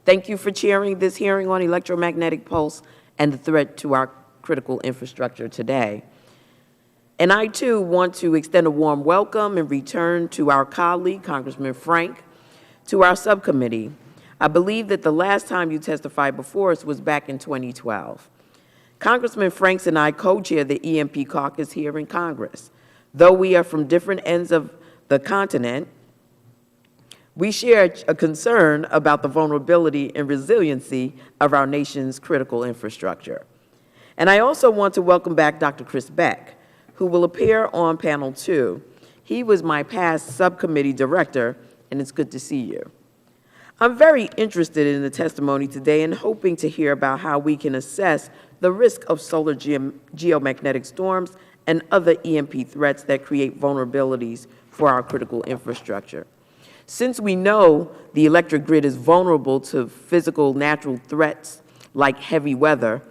Thank you for chairing this hearing on electromagnetic pulse and the threat to our critical infrastructure today. And I, too, want to extend a warm welcome and return to our colleague, Congressman Frank, to our subcommittee. I believe that the last time you testified before us was back in 2012. Congressman Franks and I co-chair the EMP caucus here in Congress. Though we are from different ends of the continent, we share a concern about the vulnerability and resiliency of our nation's critical infrastructure. And I also want to welcome back Dr. Chris Beck, who will appear on panel 2. He was my past subcommittee director, and it's good to see you. I'm very interested in the testimony today and hoping to hear about how we can assess the risk of solar geomagnetic storms and other EMP threats that create vulnerabilities for our critical infrastructure. Since we know the electric grid is vulnerable to physical natural threats like heavy weather,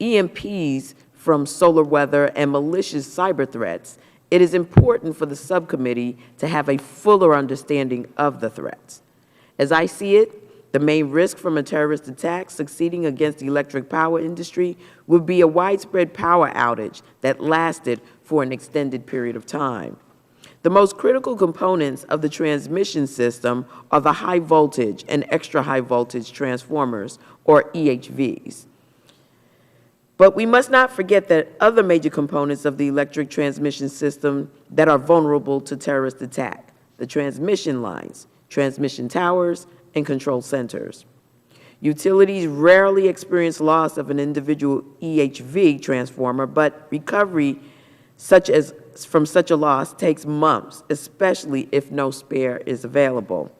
EMPs from solar weather, and malicious cyber threats, it is important for the subcommittee to have a fuller understanding of the threats. As I see it, the main risk from a terrorist attack succeeding against the electric power industry would be a widespread power outage that lasted for an extended period of time. The most critical components of the transmission system are the high voltage and extra high voltage transformers, or EHVs. But we must not forget that other major components of the electric transmission system that are vulnerable to terrorist attack: the transmission lines, transmission towers, and control centers. Utilities rarely experience loss of an individual EHV transformer, but recovery from such a loss takes months, especially if no spare is available.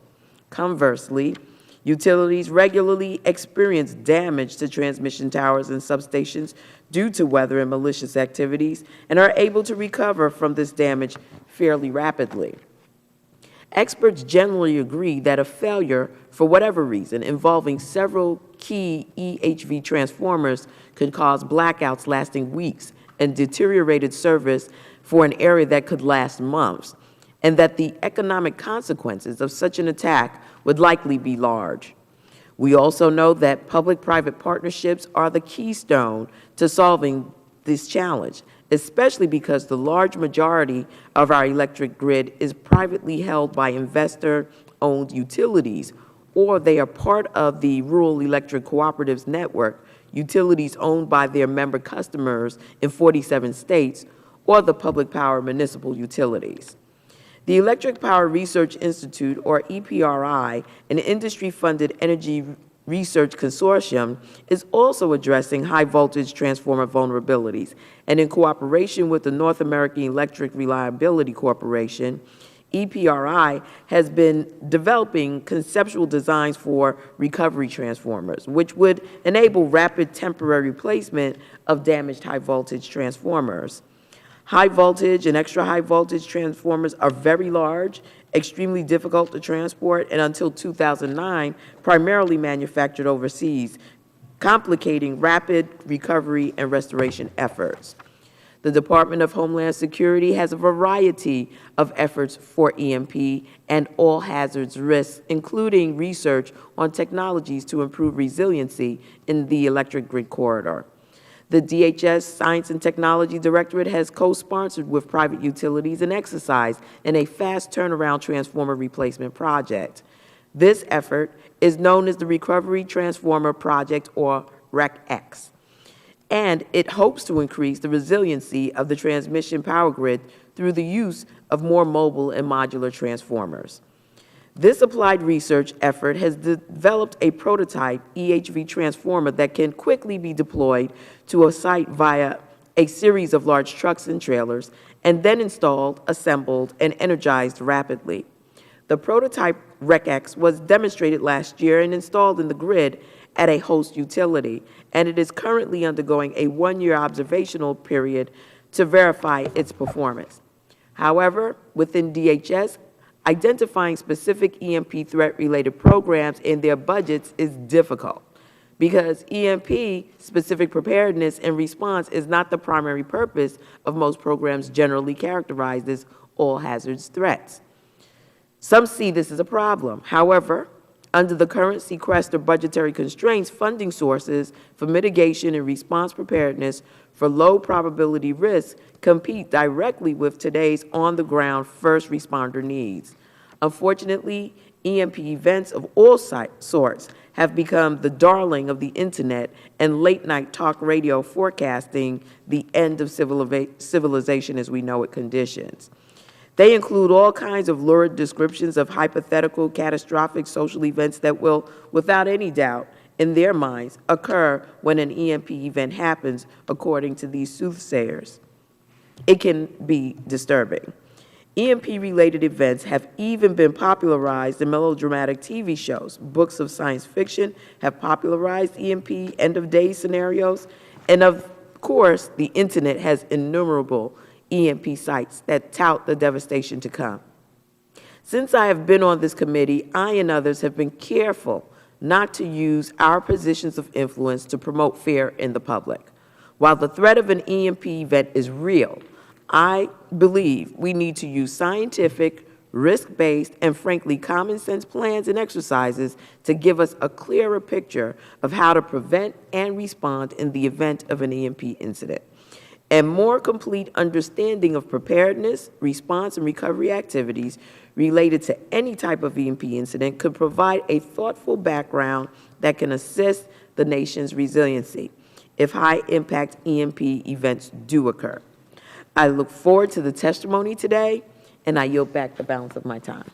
Conversely, utilities regularly experience damage to transmission towers and substations due to weather and malicious activities and are able to recover from this damage fairly rapidly. Experts generally agree that a failure, for whatever reason, involving several key EHV transformers could cause blackouts lasting weeks and deteriorated service for an area that could last months, and that the economic consequences of such an attack would likely be large. We also know that public-private partnerships are the keystone to solving this challenge, especially because the large majority of our electric grid is privately held by investor-owned utilities, or they are part of the Rural Electric Cooperatives Network, utilities owned by their member customers in 47 states, or the public power municipal utilities. The Electric Power Research Institute, or EPRI, an industry-funded energy research consortium, is also addressing high-voltage transformer vulnerabilities, and in cooperation with the North American Electric Reliability Corporation, EPRI has been developing conceptual designs for recovery transformers, which would enable rapid temporary replacement of damaged high-voltage transformers. High voltage and extra high voltage transformers are very large, extremely difficult to transport, and until 2009, primarily manufactured overseas, complicating rapid recovery and restoration efforts. The Department of Homeland Security has a variety of efforts for EMP and all hazards risks, including research on technologies to improve resiliency in the electric grid corridor. The DHS Science and Technology Directorate has co-sponsored with private utilities an exercise in a fast turnaround transformer replacement project. This effort is known as the Recovery Transformer Project, or REC-X, and it hopes to increase the resiliency of the transmission power grid through the use of more mobile and modular transformers. This applied research effort has developed a prototype EHV transformer that can quickly be deployed to a site via a series of large trucks and trailers, and then installed, assembled, and energized rapidly. The prototype REC-X was demonstrated last year and installed in the grid at a host utility, and it is currently undergoing a one-year observational period to verify its performance. However, within DHS, identifying specific EMP threat-related programs in their budgets is difficult because EMP-specific preparedness and response is not the primary purpose of most programs generally characterized as all hazards threats. Some see this as a problem. However, Under the current sequester budgetary constraints, funding sources for mitigation and response preparedness for low probability risks compete directly with today's on-the-ground first responder needs. Unfortunately, EMP events of all sorts have become the darling of the internet and late-night talk radio forecasting the end of civilization as we know it conditions. They include all kinds of lurid descriptions of hypothetical catastrophic social events that will, without any doubt, in their minds, occur when an EMP event happens, according to these soothsayers. It can be disturbing. EMP-related events have even been popularized in melodramatic TV shows. Books of science fiction have popularized EMP end-of-days scenarios, and of course, the internet has innumerable EMP sites that tout the devastation to come. Since I have been on this committee, I and others have been careful not to use our positions of influence to promote fear in the public. While the threat of an EMP event is real, I believe we need to use scientific, risk-based, and frankly common-sense plans and exercises to give us a clearer picture of how to prevent and respond in the event of an EMP incident. And more complete understanding of preparedness, response, and recovery activities related to any type of EMP incident could provide a thoughtful background that can assist the nation's resiliency if high-impact EMP events do occur. I look forward to the testimony today, and I yield back the balance of my time.